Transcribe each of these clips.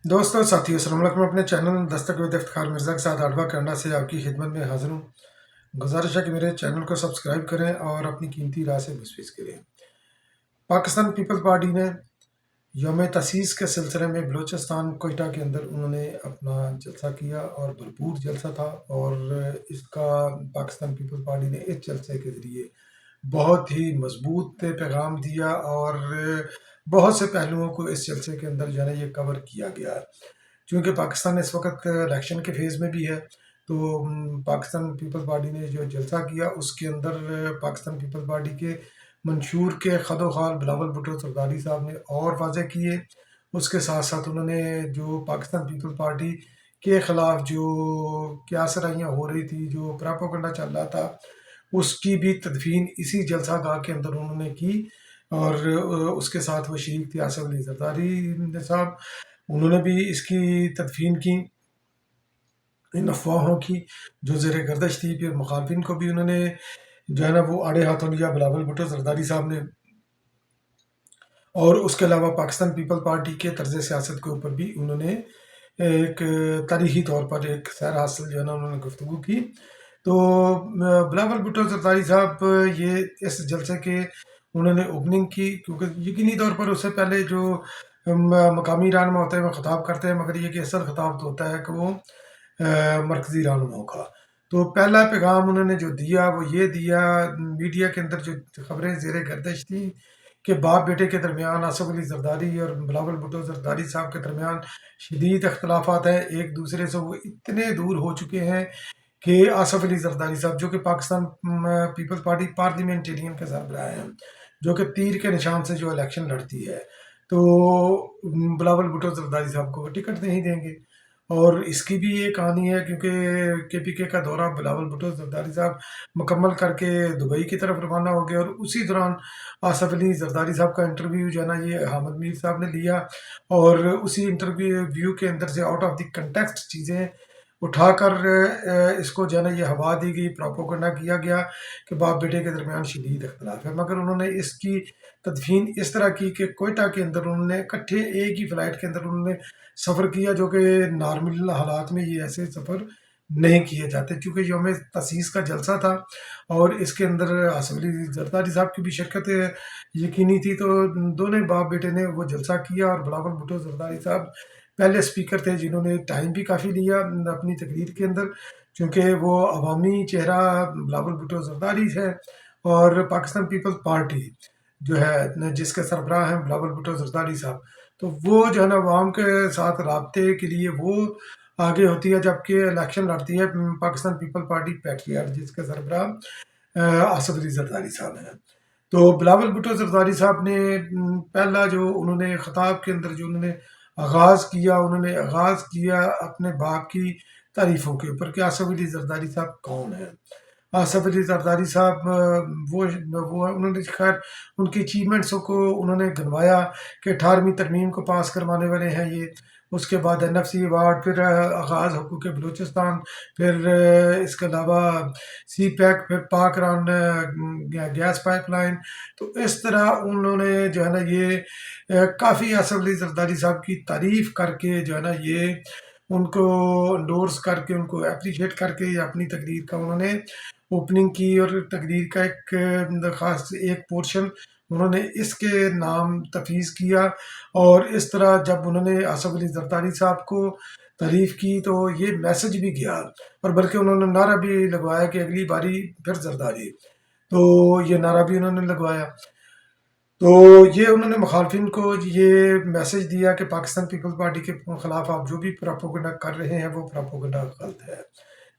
دوستوں ساتھیوں السلام علیکم۔ اپنے چینل دستک ود افتخار مرزا کے ساتھ آڈوا کینیڈا سے آپ کی خدمت میں حاضر ہوں۔ گزارش ہے کہ میرے چینل کو سبسکرائب کریں اور اپنی قیمتی رائے سے مستفید کریں۔ پاکستان پیپل پارٹی نے یوم تاسیس کے سلسلے میں بلوچستان کوئٹہ کے اندر انہوں نے اپنا جلسہ کیا اور بھرپور جلسہ تھا، اور اس کا پاکستان پیپل پارٹی نے اس جلسے کے ذریعے بہت ہی مضبوط پیغام دیا، اور بہت سے پہلوؤں کو اس جلسے کے اندر جو ہے نا یہ کور کیا گیا ہے۔ چونکہ پاکستان اس وقت الیکشن کے فیز میں بھی ہے، تو پاکستان پیپل پارٹی نے جو جلسہ کیا اس کے اندر پاکستان پیپل پارٹی کے منشور کے خد و خال بلاول بھٹو زرداری صاحب نے اور واضح کیے۔ اس کے ساتھ ساتھ انہوں نے جو پاکستان پیپل پارٹی کے خلاف جو کیاسرائیاں ہو رہی تھی، جو پراپوگنڈا چل رہا تھا، اس کی بھی تدفین اسی جلسہ گاہ کے اندر انہوں نے کی، اور اس کے ساتھ وہ شریک تھے آصف علی زرداری صاحب، انہوں نے بھی اس کی تدفین کی ان افواہوں کی جو زیر گردش تھی۔ پھر مخالفین کو بھی انہوں نے جو ہے نا وہ آڑے ہاتھوں لیا بلاول بھٹو زرداری صاحب نے، اور اس کے علاوہ پاکستان پیپل پارٹی کے طرز سیاست کے اوپر بھی انہوں نے ایک تاریخی طور پر ایک سیر حاصل جو ہے نا انہوں نے گفتگو کی۔ تو بلاول بھٹو زرداری صاحب یہ اس جلسے کے انہوں نے اوپننگ کی، کیونکہ یقینی طور پر اس سے پہلے جو مقامی رہنما ہوتے ہیں وہ خطاب کرتے ہیں، مگر یہ کہ اصل خطاب تو ہوتا ہے کہ وہ مرکزی رہنماؤں کا۔ تو پہلا پیغام انہوں نے جو دیا وہ یہ دیا، میڈیا کے اندر جو خبریں زیر گردش تھی کہ باپ بیٹے کے درمیان آصف علی زرداری اور بلاول بھٹو زرداری صاحب کے درمیان شدید اختلافات ہیں، ایک دوسرے سے وہ اتنے دور ہو چکے ہیں کہ آصف علی زرداری صاحب جو کہ پاکستان پیپلز پارٹی پارلیمنٹیرین کے سربراہ ہیں، جو کہ تیر کے نشان سے جو الیکشن لڑتی ہے، تو بلاول بھٹو زرداری صاحب کو وہ ٹکٹ نہیں دیں گے۔ اور اس کی بھی یہ کہانی ہے، کیونکہ کے پی کے کا دورہ بلاول بھٹو زرداری صاحب مکمل کر کے دبئی کی طرف روانہ ہو گئے، اور اسی دوران آصف علی زرداری صاحب کا انٹرویو جو ہے نا یہ حامد میر صاحب نے لیا، اور اسی انٹرویو کے اندر سے آؤٹ آف دی کنٹیکسٹ چیزیں اٹھا کر اس کو جو ہے نا یہ ہوا دی گئی، پراپوگنڈا کیا گیا کہ باپ بیٹے کے درمیان شدید اختلاف ہے۔ مگر انہوں نے اس کی تدفین اس طرح کی کہ کوئٹہ کے اندر انہوں نے اکٹھے ایک ہی فلائٹ کے اندر انہوں نے سفر کیا، جو کہ نارمل حالات میں یہ ایسے سفر نہیں کیے جاتے، چونکہ یوم تاسیس کا جلسہ تھا اور اس کے اندر آصف علی زرداری صاحب کی بھی شرکت یقینی تھی، تو دونوں باپ بیٹے نے وہ جلسہ کیا، اور بلاول بھٹو زرداری صاحب پہلے اسپیکر تھے جنہوں نے ٹائم بھی کافی لیا اپنی تقریر کے اندر، چونکہ وہ عوامی چہرہ بلاول بھٹو زرداری ہے، اور پاکستان پیپل پارٹی جو ہے جس کے سربراہ ہیں بلاول بھٹو زرداری صاحب، تو وہ جو ہے نا عوام کے ساتھ رابطے کے لیے وہ آگے ہوتی ہے، جبکہ الیکشن لڑتی ہے پاکستان پیپل پارٹی پیٹریاٹ جس کے سربراہ آصف علی زرداری صاحب ہیں۔ تو بلاول بھٹو زرداری صاحب نے پہلا جو انہوں نے خطاب کے اندر جو انہوں نے آغاز کیا اپنے باپ کی تعریفوں کے اوپر کہ آصف علی زرداری صاحب کون ہیں۔ آصف علی زرداری صاحب وہ انہوں نے خیر ان کی اچیومنٹس کو انہوں نے گنوایا کہ 18ویں ترمیم کو پاس کروانے والے ہیں یہ، اس کے بعد این ایف سی ایوارڈ، پھر آغاز حقوق بلوچستان، پھر اس کے علاوہ سی پیک، پھر پاکران گیس پائپ لائن۔ تو اس طرح انہوں نے جو ہے نا یہ کافی آصف علی زرداری صاحب کی تعریف کر کے جو ہے نا یہ ان کو انڈورس کر کے، ان کو اپریشیٹ کر کے اپنی تقریر کا انہوں نے اوپننگ کی، اور تقریر کا ایک خاص ایک پورشن انہوں نے اس کے نام تفویض کیا۔ اور اس طرح جب انہوں نے آصف علی زرداری صاحب کو تعریف کی تو یہ میسج بھی گیا، اور بلکہ انہوں نے نعرہ بھی لگوایا کہ اگلی باری پھر زرداری، تو یہ نعرہ بھی انہوں نے لگوایا۔ تو یہ انہوں نے مخالفین کو یہ میسج دیا کہ پاکستان پیپل پارٹی کے خلاف آپ جو بھی پراپوگنڈا کر رہے ہیں وہ پراپوگنڈا غلط ہے۔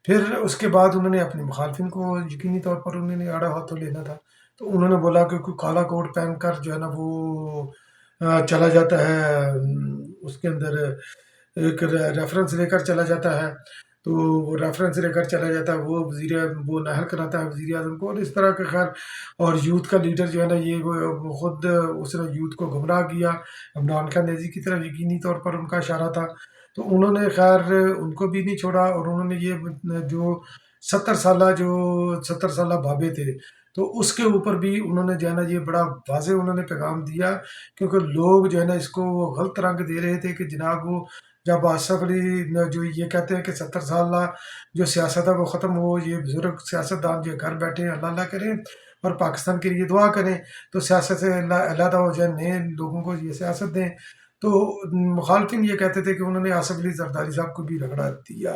پھر اس کے بعد انہوں نے اپنے مخالفین کو یقینی طور پر انہوں نے آڑا ہاتھوں لینا تھا، تو انہوں نے بولا کہ کوئی کالا کوٹ پہن کر جو ہے نا وہ چلا جاتا ہے، اس کے اندر ایک ریفرنس لے کر چلا جاتا ہے، تو وہ ریفرنس لے کر چلا جاتا ہے، وہ نہل کراتا ہے وزیر اعظم کو، اور اس طرح کے خیر، اور یوتھ کا لیڈر جو ہے نا یہ خود اس نے یوتھ کو گمراہ کیا، عمران خان نیزی کی طرف یقینی طور پر ان کا اشارہ تھا۔ تو انہوں نے خیر ان کو بھی نہیں چھوڑا، اور انہوں نے یہ جو 70 سالہ بابے تھے تو اس کے اوپر بھی انہوں نے جو ہے نا یہ بڑا واضح انہوں نے پیغام دیا، کیونکہ لوگ جو ہے نا اس کو غلط رنگ دے رہے تھے کہ جناب وہ جب آصف علی جو یہ کہتے ہیں کہ 70 سال جو سیاست ہے وہ ختم ہو، یہ بزرگ سیاستدان جو گھر بیٹھے ہیں اللہ اللہ کریں اور پاکستان کے لیے دعا کریں تو سیاست سے علیحدہ ہو جائیں، نئے لوگوں کو یہ سیاست دیں. تو مخالفین یہ کہتے تھے کہ انہوں نے آصف علی زرداری صاحب کو بھی رگڑا دیا،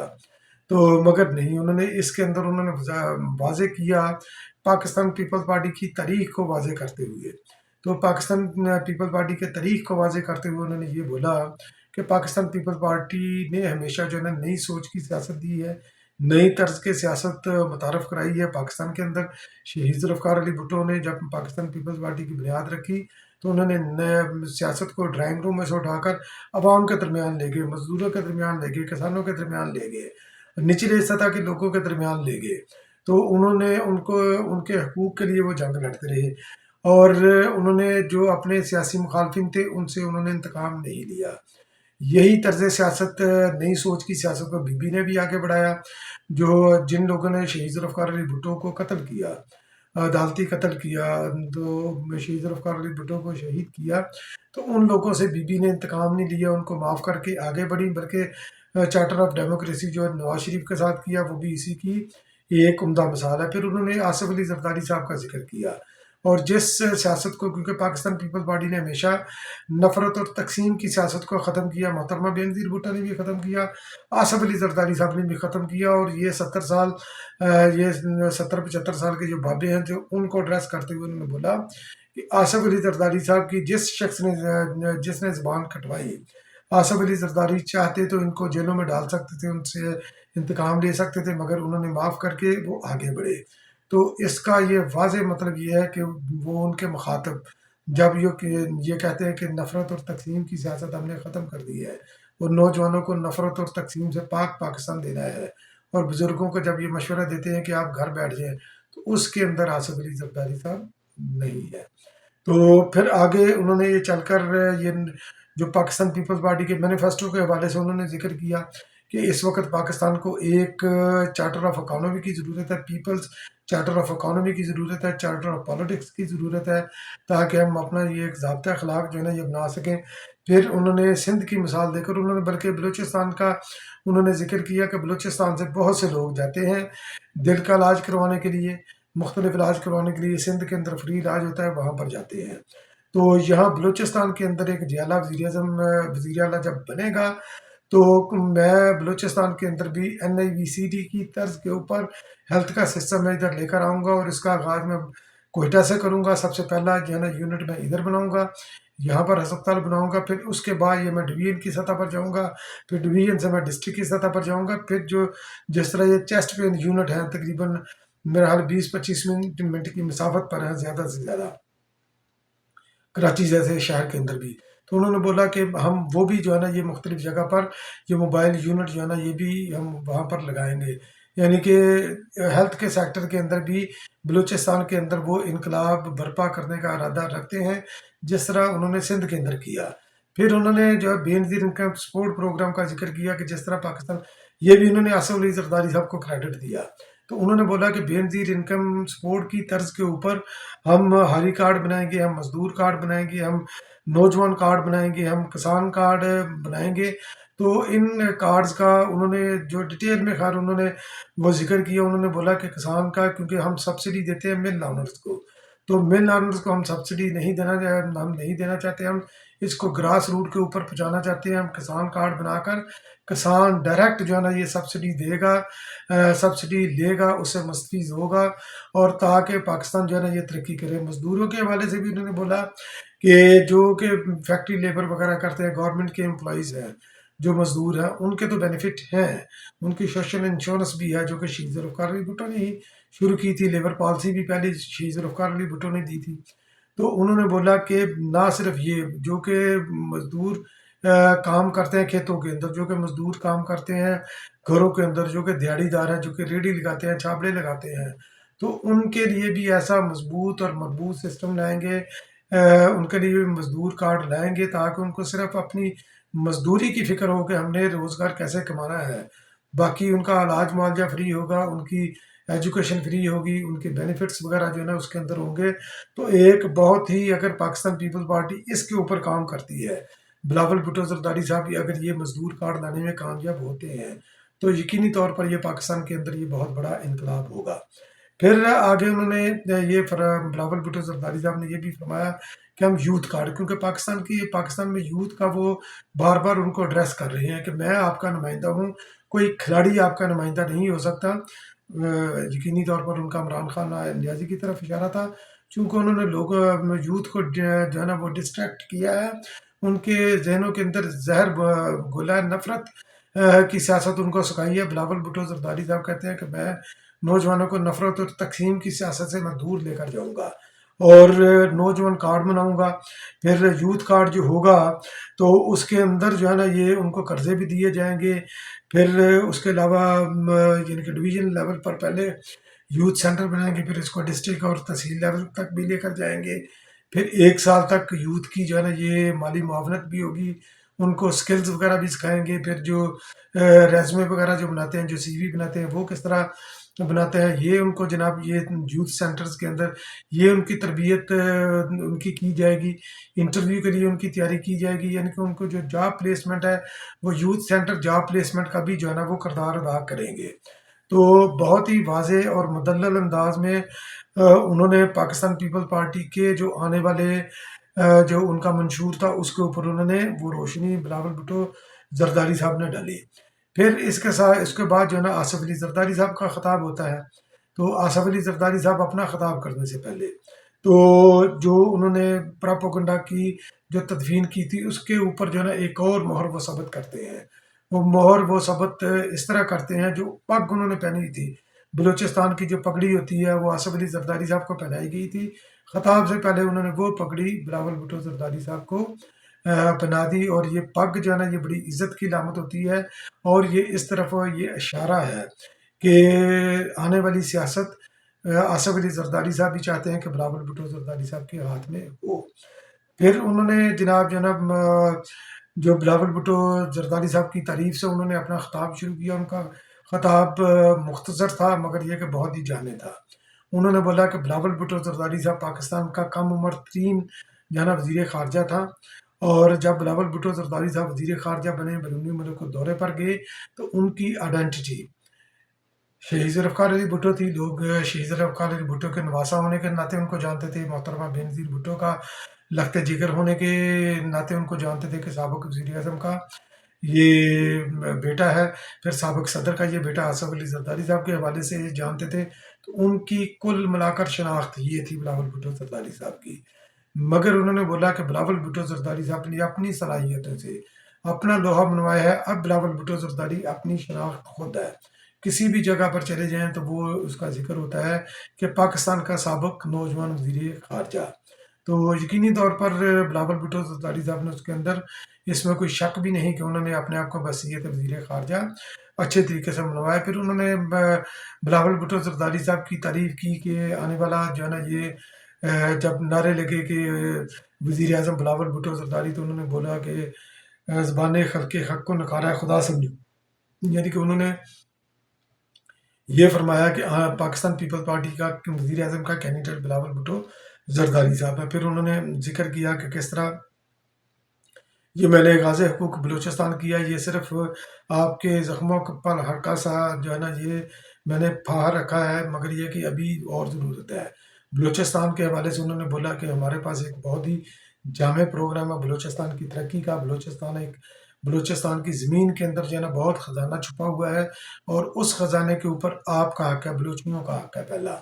تو مگر نہیں، انہوں نے اس کے اندر انہوں نے واضح کیا پاکستان پیپلز پارٹی کی تاریخ کو واضح کرتے ہوئے. تو پاکستان پیپل پارٹی کے تاریخ کو واضح کرتے ہوئے انہوں نے یہ بولا کہ پاکستان پیپل پارٹی نے ہمیشہ جو ہے نا نئی سوچ کی سیاست دی ہے، نئی طرز کے سیاست متعارف کرائی ہے پاکستان کے اندر. شہید ذوالفقار علی بھٹو نے جب پاکستان پیپلز پارٹی کی بنیاد رکھی تو انہوں نے سیاست کو ڈرائنگ روم میں سے اٹھا کر عوام کے درمیان لے گئے، مزدوروں کے درمیان لے گئے، کسانوں کے درمیان لے گئے، نچلے سطح کے لوگوں کے درمیان لے گئے. تو انہوں نے ان کے حقوق کے لیے وہ جنگ لڑتے رہے، اور انہوں نے جو اپنے سیاسی مخالفین تھے ان سے انہوں نے انتقام نہیں لیا. یہی طرز سیاست، نئی سوچ کی سیاست کو بی بی نے بھی آگے بڑھایا. جو جن لوگوں نے شہید ذوالفقار علی بھٹو کو قتل کیا، عدالتی قتل کیا، تو شہید ذوالفقار علی بھٹو کو شہید کیا، تو ان لوگوں سے بی بی نے انتقام نہیں لیا، ان کو معاف کر کے آگے بڑھی، بلکہ چارٹر آف ڈیموکریسی جو نواز شریف کے ساتھ کیا وہ بھی اسی کی ایک عمدہ مثال ہے. پھر انہوں نے آصف علی زرداری صاحب کا ذکر کیا، اور جس سیاست کو، کیونکہ پاکستان پیپل پارٹی نے ہمیشہ نفرت اور تقسیم کی سیاست کو ختم کیا، محترمہ بینظیر بھٹو نے بھی ختم کیا، آصف علی زرداری صاحب نے بھی ختم کیا. اور یہ 70 سال، یہ 70-75 سال کے جو بابے ہیں، جو ان کو ایڈریس کرتے ہوئے انہوں نے بولا کہ آصف علی زرداری صاحب کی جس نے زبان کٹوائی، آصف علی زرداری چاہتے تو ان کو جیلوں میں ڈال سکتے تھے، ان سے انتقام لے سکتے تھے، مگر انہوں نے معاف کر کے وہ آگے بڑھے. تو اس کا یہ واضح مطلب یہ ہے کہ وہ ان کے مخاطب جب یہ کہتے ہیں کہ نفرت اور تقسیم کی سیاست ہم نے ختم کر دی ہے اور نوجوانوں کو نفرت اور تقسیم سے پاک پاکستان دینا ہے، اور بزرگوں کو جب یہ مشورہ دیتے ہیں کہ آپ گھر بیٹھ جائیں، تو اس کے اندر آصف علی زرداری صاحب نہیں ہے. تو پھر آگے انہوں نے یہ چل کر یہ جو پاکستان پیپلز پارٹی کے مینیفیسٹو کے حوالے سے انہوں نے ذکر کیا کہ اس وقت پاکستان کو ایک چارٹر آف اکانومی کی ضرورت ہے، پیپلز چارٹر آف اکانومی کی ضرورت ہے، چارٹر آف پالیٹکس کی ضرورت ہے، تاکہ ہم اپنا یہ ایک ضابطۂ اخلاق جو ہے نا یہ بنا سکیں. پھر انہوں نے سندھ کی مثال دے کر انہوں نے بلکہ بلوچستان کا انہوں نے ذکر کیا کہ بلوچستان سے بہت سے لوگ جاتے ہیں دل کا علاج کروانے کے لیے، مختلف علاج کروانے کے لیے. سندھ کے اندر فری علاج ہوتا ہے، وہاں پر جاتے ہیں. تو یہاں بلوچستان کے اندر ایک جیالہ وزیر اعلیٰ جب بنے گا تو میں بلوچستان کے اندر بھی NIVCD کی طرز کے اوپر ہیلتھ کا سسٹم میں ادھر لے کر آؤں گا، اور اس کا آغاز میں کوئٹہ سے کروں گا. سب سے پہلا جو ہے نا یونٹ میں ادھر بناؤں گا، یہاں پر ہسپتال بناؤں گا. پھر اس کے بعد یہ میں ڈویژن کی سطح پر جاؤں گا، پھر ڈویژن سے میں ڈسٹرکٹ کی سطح پر جاؤں گا. پھر جس طرح یہ چیسٹ پین یونٹ ہیں تقریباً میرا حال 20-25 منٹ کی مسافت پر ہیں زیادہ سے زیادہ، کراچی جیسے شہر کے اندر بھی. تو انہوں نے بولا کہ ہم وہ بھی جو ہے نا یہ مختلف جگہ پر یہ موبائل یونٹ جو ہے نا یہ بھی ہم وہاں پر لگائیں گے. یعنی کہ ہیلتھ کے سیکٹر کے اندر بھی بلوچستان کے اندر وہ انقلاب برپا کرنے کا ارادہ رکھتے ہیں جس طرح انہوں نے سندھ کے اندر کیا. پھر انہوں نے جو ہے بے نظیر انکم سپورٹ پروگرام کا ذکر کیا کہ جس طرح پاکستان، یہ بھی انہوں نے آصف علی زرداری صاحب کو کریڈٹ دیا. تو انہوں نے بولا کہ بے نظیر انکم سپورٹ کی طرز کے اوپر ہم ہاری کارڈ بنائیں گے، ہم مزدور کارڈ بنائیں گے، ہم نوجوان کارڈ بنائیں گے، ہم کسان کارڈ بنائیں گے. تو ان کارڈز کا انہوں نے جو ڈیٹیل میں خیر انہوں نے وہ ذکر کیا. انہوں نے بولا کہ کسان کا، کیونکہ ہم سبسڈی دیتے ہیں مل آنرز کو، تو مل آنرز کو ہم سبسڈی نہیں دینا چاہتے، ہم اس کو گراس روٹ کے اوپر پہنچانا چاہتے ہیں. ہم کسان کارڈ بنا کر کسان ڈائریکٹ جو ہے نا یہ سبسڈی دے گا، سبسڈی لے گا، اس سے مستفید ہوگا، اور تاکہ پاکستان جو ہے نا یہ ترقی کرے. مزدوروں کے حوالے سے بھی انہوں نے بولا کہ جو کہ فیکٹری لیبر وغیرہ کرتے ہیں، گورنمنٹ کے امپلائیز ہیں، جو مزدور ہیں، ان کے تو بینیفٹ ہیں، ان کی سوشل انشورنس بھی ہے جو کہ شہید ذوالفقار علی بھٹو نے ہی شروع کی تھی. لیبر پالیسی بھی پہلے شہید ذوالفقار علی بھٹو نے دی تھی. تو انہوں نے بولا کہ نہ صرف یہ جو کہ مزدور کام کرتے ہیں کھیتوں کے اندر، جو کہ مزدور کام کرتے ہیں گھروں کے اندر، جو کہ دیہڑی دار ہیں، جو کہ ریڑھی لگاتے ہیں، چھاپڑے لگاتے ہیں، تو ان کے لیے بھی ایسا مضبوط اور مربوط سسٹم لائیں گے. ان کے لیے بھی مزدور کارڈ لائیں گے تاکہ ان کو صرف اپنی مزدوری کی فکر ہو کہ ہم نے روزگار کیسے کمانا ہے. باقی ان کا علاج معالجہ فری ہوگا، ان کی ایجوکیشن فری ہوگی، ان کے بینیفٹس وغیرہ جو ہے نا اس کے اندر ہوں گے. تو ایک بہت ہی، اگر پاکستان پیپلز پارٹی اس کے اوپر کام کرتی ہے، بلاول بھٹو زرداری صاحب اگر یہ مزدور کارڈ لانے میں کامیاب ہوتے ہیں تو یقینی طور پر یہ پاکستان کے اندر یہ بہت بڑا انقلاب ہوگا۔ پھر آگے انہوں نے بلاول بھٹو زرداری صاحب نے یہ بھی فرمایا کہ ہم یوتھ کارڈ، کیونکہ پاکستان میں یوتھ کا وہ بار بار ان کو ایڈریس کر رہے ہیں کہ میں آپ کا نمائندہ ہوں، کوئی کھلاڑی آپ کا نمائندہ نہیں ہو سکتا۔ یقینی طور پر ان کا عمران خان نیازی کی طرف اشارہ تھا، چونکہ انہوں نے یوتھ کو جو ہے نا وہ ڈسٹریکٹ کیا ہے، ان کے ذہنوں کے اندر زہر گھولا ہے، نفرت کی سیاست ان کو سکھائی ہے۔ بلاول بھٹو زرداری صاحب کہتے ہیں کہ میں نوجوانوں کو نفرت اور تقسیم کی سیاست سے میں دور لے کر جاؤں گا اور نوجوان کارڈ بناؤں گا۔ پھر یوتھ کارڈ جو ہوگا تو اس کے اندر جو ہے نا یہ ان کو قرضے بھی دیے جائیں گے۔ پھر اس کے علاوہ یعنی کہ ڈویژن لیول پر پہلے یوتھ سینٹر بنائیں گے، پھر اس کو ڈسٹرکٹ اور تحصیل لیول تک بھی لے کر جائیں گے۔ پھر 1 سال تک یوتھ کی جو ہے نا یہ مالی معاونت بھی ہوگی، ان کو سکلز وغیرہ بھی سکھائیں گے۔ پھر جو ریزمے وغیرہ جو بناتے ہیں، جو سی وی بناتے ہیں، وہ کس طرح بناتے ہیں، یہ ان کو جناب یہ یوتھ سینٹرز کے اندر یہ ان کی تربیت ان کی جائے گی۔ انٹرویو کے لیے ان کی تیاری کی جائے گی، یعنی کہ ان کو جو جاب پلیسمنٹ ہے وہ یوتھ سینٹر جاب پلیسمنٹ کا بھی جو ہے نا وہ کردار ادا کریں گے۔ تو بہت ہی واضح اور مدلل انداز میں انہوں نے پاکستان پیپل پارٹی کے جو آنے والے جو ان کا منشور تھا اس کے اوپر انہوں نے وہ روشنی بلاول بھٹو زرداری صاحب نے ڈالی۔ پھر اس کے بعد جو ہے نا آصف علی زرداری صاحب کا خطاب ہوتا ہے، تو آصف علی زرداری صاحب اپنا خطاب کرنے سے پہلے تو جو انہوں نے پراپوگنڈا کی جو تدفین کی تھی اس کے اوپر جو ہے نا ایک اور مہر وہ ثبت کرتے ہیں۔ وہ مہر وہ ثبت اس طرح کرتے ہیں، جو پگ انہوں نے پہنی تھی بلوچستان کی جو پگڑی ہوتی ہے وہ آصف علی زرداری صاحب کو پہنائی گئی تھی، خطاب سے پہلے انہوں نے وہ پگڑی بلاول بھٹو زرداری صاحب کو پہنا دی۔ اور یہ پگ جو ہے نا یہ بڑی عزت کی علامت ہوتی ہے، اور یہ اس طرف یہ اشارہ ہے کہ آنے والی سیاست آصف علی زرداری صاحب بھی چاہتے ہیں کہ بلاول بھٹو زرداری صاحب کے ہاتھ میں ہو۔ پھر انہوں نے جناب جو بلاول بھٹو زرداری صاحب کی تعریف سے انہوں نے اپنا خطاب شروع کیا۔ ان کا خطاب مختصر تھا مگر یہ کہ بہت ہی جامع تھا۔ انہوں نے بولا کہ بلاول بھٹو زرداری صاحب پاکستان کا کم عمر ترین وزیر خارجہ تھا، اور جب بلاول بھٹو زرداری صاحب وزیر خارجہ بنے، بیرونی ملک کو دورے پر گئے تو ان کی آئیڈینٹی شہید ذوالفقار علی بھٹو تھی۔ لوگ شہید ذوالفقار علی بھٹو کے نواسا ہونے کے ناطے ان کو جانتے تھے، محترمہ بینظیر بھٹو کا لخت جگر ہونے کے ناطے ان کو جانتے تھے کہ سابق وزیر اعظم کا یہ بیٹا ہے، پھر سابق صدر کا یہ بیٹا آصف علی زرداری صاحب کے حوالے سے جانتے تھے۔ تو ان کی کل ملا کر شناخت یہ تھی بلاول بھٹو زرداری صاحب کی۔ مگر انہوں نے بولا کہ بلاول بھٹو زرداری صاحب نے اپنی صلاحیتوں سے اپنا لوہا منوایا ہے، اب بلاول بھٹو زرداری اپنی شناخت خود ہے۔ کسی بھی جگہ پر چلے جائیں تو وہ اس کا ذکر ہوتا ہے کہ پاکستان کا سابق نوجوان وزیر خارجہ۔ تو یقینی طور پر بلاول بھٹو زرداری صاحب نے اس کے اندر اس میں کوئی شک بھی نہیں کہ انہوں نے اپنے آپ کو بحیثیت وزیر خارجہ اچھے طریقے سے منوایا۔ پھر انہوں نے بلاول بھٹو زرداری صاحب کی تعریف کی کہ آنے والا جو ہے نا یہ جب نعرے لگے کہ وزیر اعظم بلاول بھٹو زرداری، تو انہوں نے بولا کہ زبان خلق حق کو نکارا خدا سمجھو، یعنی کہ انہوں نے یہ فرمایا کہ پاکستان پیپل پارٹی کا وزیر اعظم کا کینڈیڈیٹ بلاول بھٹو زرداری صاحب ہے۔ پھر انہوں نے ذکر کیا کہ کس طرح یہ میں نے غازِ حقوق بلوچستان کیا، یہ صرف آپ کے زخموں پر ہلکا سا جو ہے نا یہ میں نے پھاڑ رکھا ہے، مگر یہ کہ ابھی اور ضرورت ہے۔ بلوچستان کے حوالے سے انہوں نے بولا کہ ہمارے پاس ایک بہت ہی جامع پروگرام ہے بلوچستان کی ترقی کا۔ بلوچستان کی زمین کے اندر جو ہے نا بہت خزانہ چھپا ہوا ہے، اور اس خزانے کے اوپر آپ کا حق ہے، بلوچیوں کا حق ہے پہلا،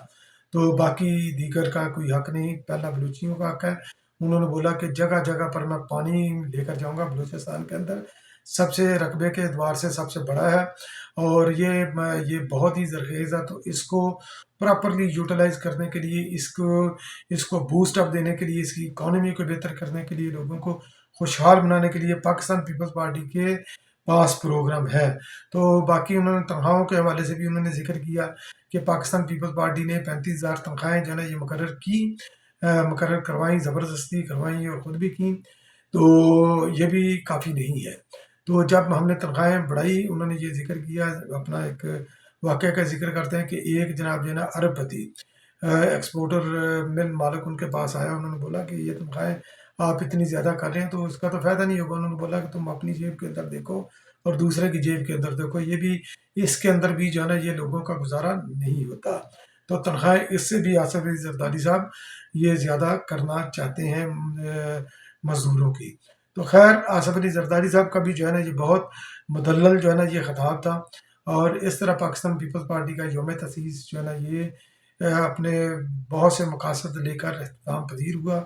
تو باقی دیگر کا کوئی حق نہیں، پہلا بلوچیوں کا حق ہے۔ انہوں نے بولا کہ جگہ جگہ پر میں پانی لے کر جاؤں گا، بلوچستان کے اندر سب سے رقبے کے اعتبار سے سب سے بڑا ہے، اور یہ بہت ہی زرخیز ہے، تو اس کو پراپرلی یوٹیلائز کرنے کے لیے، اس کو بوسٹ اپ دینے کے لیے، اس کی اکانومی کو بہتر کرنے کے لیے، لوگوں کو خوشحال بنانے کے لیے پاکستان پیپلز پارٹی کے پاس پروگرام ہے۔ تو باقی انہوں نے تنخواہوں کے حوالے سے بھی انہوں نے ذکر کیا کہ پاکستان پیپلز پارٹی نے 35,000 تنخواہیں جو ہے نا یہ مقرر کروائیں، زبردستی کروائیں اور خود بھی کی، تو یہ بھی کافی نہیں ہے۔ تو جب ہم نے تنخواہیں بڑھائی، انہوں نے یہ ذکر کیا، اپنا ایک واقعہ کا ذکر کرتے ہیں کہ ایک جناب جو ہے نا ارب پتی ایکسپورٹر مل مالک ان کے پاس آیا، انہوں نے بولا کہ یہ تنخواہیں آپ اتنی زیادہ کر رہے ہیں تو اس کا تو فائدہ نہیں ہوگا. انہوں نے بولا کہ تم اپنی جیب کے اندر دیکھو اور دوسرے کی جیب کے اندر دیکھو. یہ بھی اس کے اندر بھی جو ہے نا یہ لوگوں کا گزارا نہیں ہوتا. تو تنخواہیں اس سے بھی آصف علی زرداری صاحب یہ زیادہ کرنا چاہتے ہیں مزدوروں کی. تو خیر آصف علی زرداری صاحب کا بھی جو ہے نا یہ بہت مدلل جو ہے نا یہ خطاب تھا. اور اس طرح پاکستان پیپلز پارٹی کا یوم تاسیس جو ہے نا یہ اپنے بہت سے مقاصد لے کر اختتام پذیر ہوا.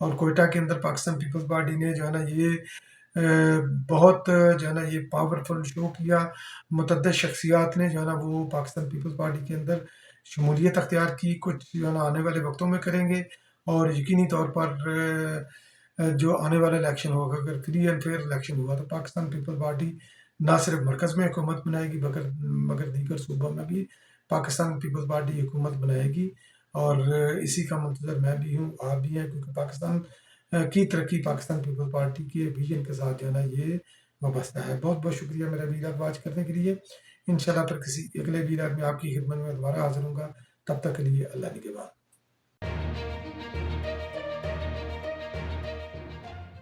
اور کوئٹہ کے اندر پاکستان پیپلز پارٹی نے جو ہے نا یہ بہت جو ہے نا یہ پاورفل شو کیا. متعدد شخصیات نے جو ہے نا وہ پاکستان پیپلز پارٹی کے اندر شمولیت اختیار کی. کچھ جو ہے نا آنے والے وقتوں میں کریں گے. اور یقینی طور پر جو آنے والا الیکشن ہوگا اگر فری اینڈ فیئر الیکشن ہوا تو پاکستان پیپل پارٹی نہ صرف مرکز میں حکومت بنائے گی مگر دیگر صوبوں میں بھی پاکستان پیپل پارٹی حکومت بنائے گی. اور اسی کا منتظر میں بھی ہوں، آپ بھی ہیں، کیونکہ پاکستان کی ترقی پاکستان پیپل پارٹی کے ویژن کے ساتھ جو ہے نا یہ وابستہ ہے. بہت بہت شکریہ میرا ویلاگ واچ کرنے کے لیے. انشاءاللہ پھر کسی اگلے ویلاگ میں آپ کی خدمت میں دوبارہ حاضر ہوں گا. تب تک کے لیے اللہ نگہبان.